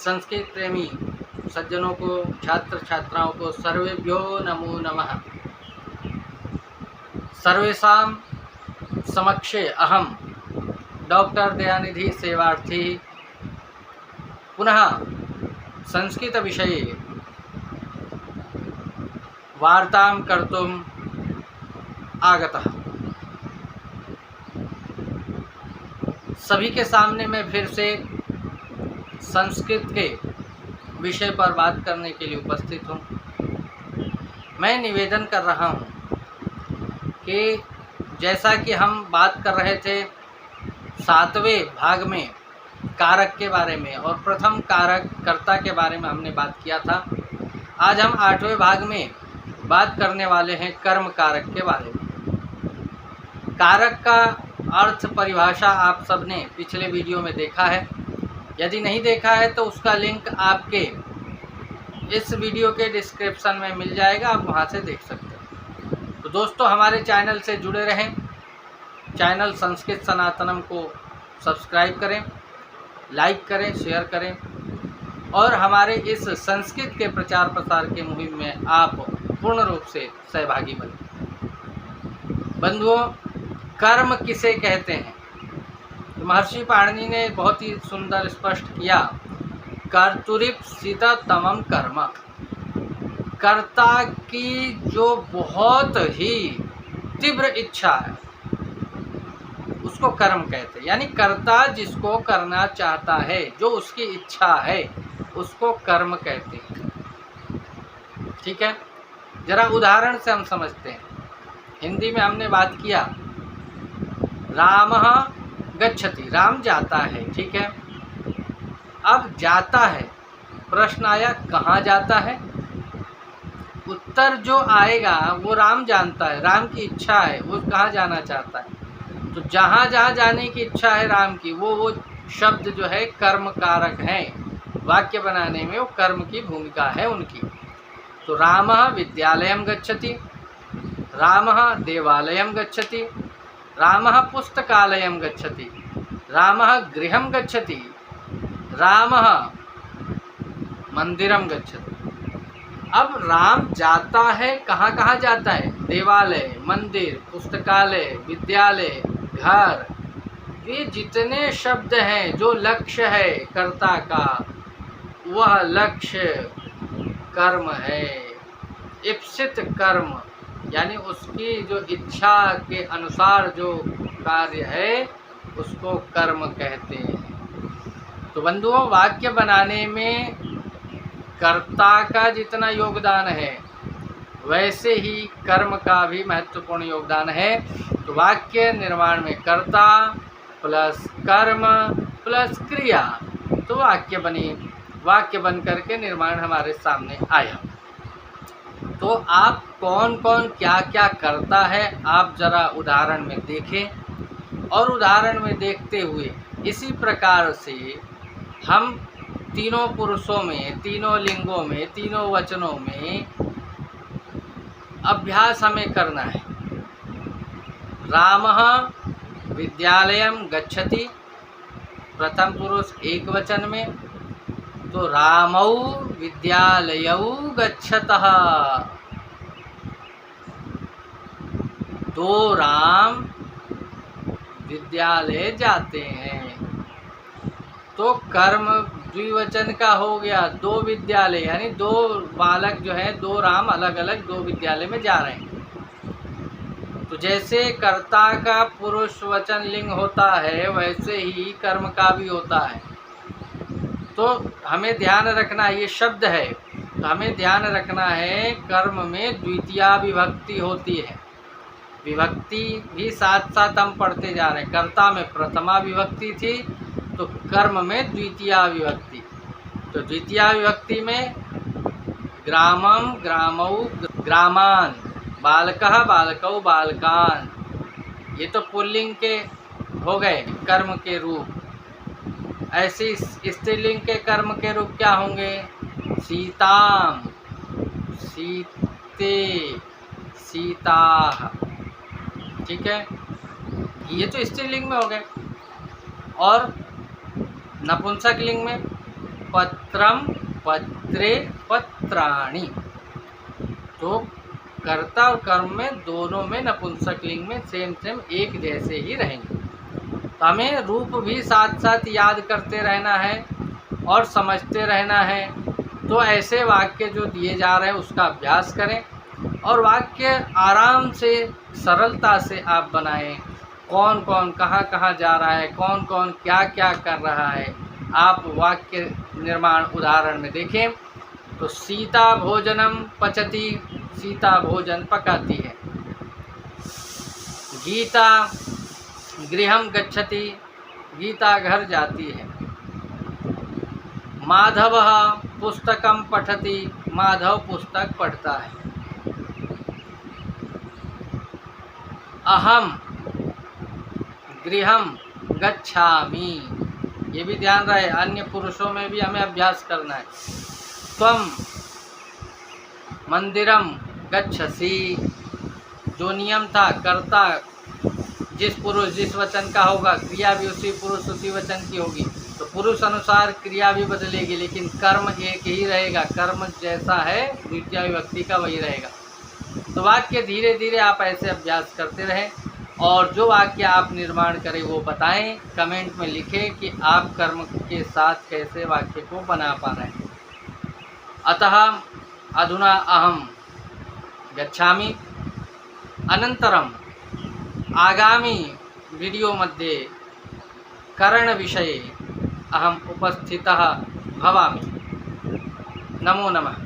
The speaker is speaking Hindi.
संस्कृत प्रेमी सज्जनों को, छात्र छात्राओं को सर्वेभ्यो नमो नमः। सर्वेषां समक्षे अहम डॉक्टर दयानिधि सेवार्थी पुनः संस्कृत विषये वार्तां कर्तुम् आगतः। सभी के सामने मैं फिर से संस्कृत के विषय पर बात करने के लिए उपस्थित हूँ। मैं निवेदन कर रहा हूँ कि जैसा कि हम बात कर रहे थे 7वें भाग में कारक के बारे में और प्रथम कारक कर्ता के बारे में हमने बात किया था, आज हम 8वें भाग में बात करने वाले हैं कर्म कारक के बारे में। कारक का अर्थ परिभाषा आप सबने पिछले वीडियो में देखा है। यदि नहीं देखा है तो उसका लिंक आपके इस वीडियो के डिस्क्रिप्शन में मिल जाएगा, आप वहां से देख सकते हैं। तो दोस्तों, हमारे चैनल से जुड़े रहें। चैनल संस्कृत सनातनम को सब्सक्राइब करें, लाइक करें, शेयर करें और हमारे इस संस्कृत के प्रचार प्रसार के मुहिम में आप पूर्ण रूप से सहभागी बने। बंधुओं, कर्म किसे कहते हैं? तो महर्षि पाणिनि ने बहुत ही सुंदर स्पष्ट किया, कर्तुरीप्सिततमं कर्म। कर्ता की जो बहुत ही तीव्र इच्छा है उसको कर्म कहते हैं। यानी कर्ता जिसको करना चाहता है, जो उसकी इच्छा है, उसको कर्म कहते हैं। ठीक है, जरा उदाहरण से हम समझते हैं। हिंदी में हमने बात किया, रामः गच्छति, राम जाता है। ठीक है, अब जाता है, प्रश्न आया कहाँ जाता है? उत्तर जो आएगा वो राम जानता है, राम की इच्छा है, वो कहाँ जाना चाहता है। तो जहाँ जहाँ जाने की इच्छा है राम की, वो शब्द जो है कर्म कारक हैं। वाक्य बनाने में वो कर्म की भूमिका है उनकी। तो रामः विद्यालयं गच्छति, रामः देवालयं गच्छति, रामः पुस्तकालयं गच्छति, रामः गृहं गच्छति, रामः मंदिरं गच्छति। अब राम जाता है, कहाँ कहाँ जाता है? देवालय, मंदिर, पुस्तकालय, विद्यालय, घर। ये जितने शब्द हैं, जो लक्ष्य है कर्ता का, वह लक्ष्य कर्म है। इप्सित कर्म यानी उसकी जो इच्छा के अनुसार जो कार्य है उसको कर्म कहते हैं। तो बंधुओं, वाक्य बनाने में कर्ता का जितना योगदान है वैसे ही कर्म का भी महत्वपूर्ण योगदान है। तो वाक्य निर्माण में कर्ता प्लस कर्म प्लस क्रिया, तो वाक्य बनी। वाक्य बन करके निर्माण हमारे सामने आया। तो आप कौन कौन क्या क्या करता है, आप जरा उदाहरण में देखें और उदाहरण में देखते हुए इसी प्रकार से हम तीनों पुरुषों में, तीनों लिंगों में, तीनों वचनों में अभ्यास हमें करना है। रामः विद्यालयं गच्छति, प्रथम पुरुष एक वचन में, तो रामौ विद्यालयौ गच्छतः। दो राम विद्यालय जाते हैं। तो कर्म द्विवचन का हो गया, दो विद्यालय, यानी दो बालक जो है, दो राम अलग अलग दो विद्यालय में जा रहे हैं। तो जैसे कर्ता का पुरुष वचन लिंग होता है, वैसे ही कर्म का भी होता है। तो हमें ध्यान रखना, ये शब्द है तो हमें ध्यान रखना है, कर्म में द्वितीया विभक्ति होती है। विभक्ति भी साथ साथ हम पढ़ते जा रहे हैं। कर्ता में प्रथमा विभक्ति थी, तो कर्म में द्वितीया विभक्ति। तो द्वितीया विभक्ति में ग्रामम ग्रामौ ग्रामान, बालकः बालकौ बालकान, ये तो पुल्लिंग के हो गए कर्म के रूप। ऐसे स्त्रीलिंग के कर्म के रूप क्या होंगे? सीताम, सीते, सीताः। ठीक है, ये तो स्त्रीलिंग में हो गए। और नपुंसक लिंग में पत्रम पत्रे पत्राणि। तो कर्ता और कर्म में दोनों में नपुंसक लिंग में सेम एक जैसे ही रहेंगे। तो हमें रूप भी साथ साथ याद करते रहना है और समझते रहना है। तो ऐसे वाक्य जो दिए जा रहे हैं उसका अभ्यास करें और वाक्य आराम से सरलता से आप बनाएं। कौन कौन कहाँ कहाँ जा रहा है, कौन कौन क्या क्या कर रहा है, आप वाक्य निर्माण उदाहरण में देखें। तो सीता भोजनम पचती, सीता भोजन पकाती है। गीता गृहम गच्छति, गीता घर जाती है। माधवः पुस्तकम पठति, माधव पुस्तक पढ़ता है। अहम गृहम गच्छामि, ये भी ध्यान रहे, अन्य पुरुषों में भी हमें अभ्यास करना है। त्वम मंदिरम गच्छसि, जो नियम था कर्ता जिस पुरुष जिस वचन का होगा, क्रिया भी उसी पुरुष उसी वचन की होगी। तो पुरुष अनुसार क्रिया भी बदलेगी लेकिन कर्म एक ही रहेगा। कर्म जैसा है द्वितीय विभक्ति का वही रहेगा। तो वाक्य धीरे धीरे आप ऐसे अभ्यास करते रहें और जो वाक्य आप निर्माण करें वो बताएं, कमेंट में लिखें कि आप कर्म के साथ कैसे वाक्य को बना पा रहे हैं। अतः अधुना अहम गच्छामि। अनन्तरम आगामी वीडियो मध्ये करणविषये अहम उपस्थितः भवामि। नमो नमः।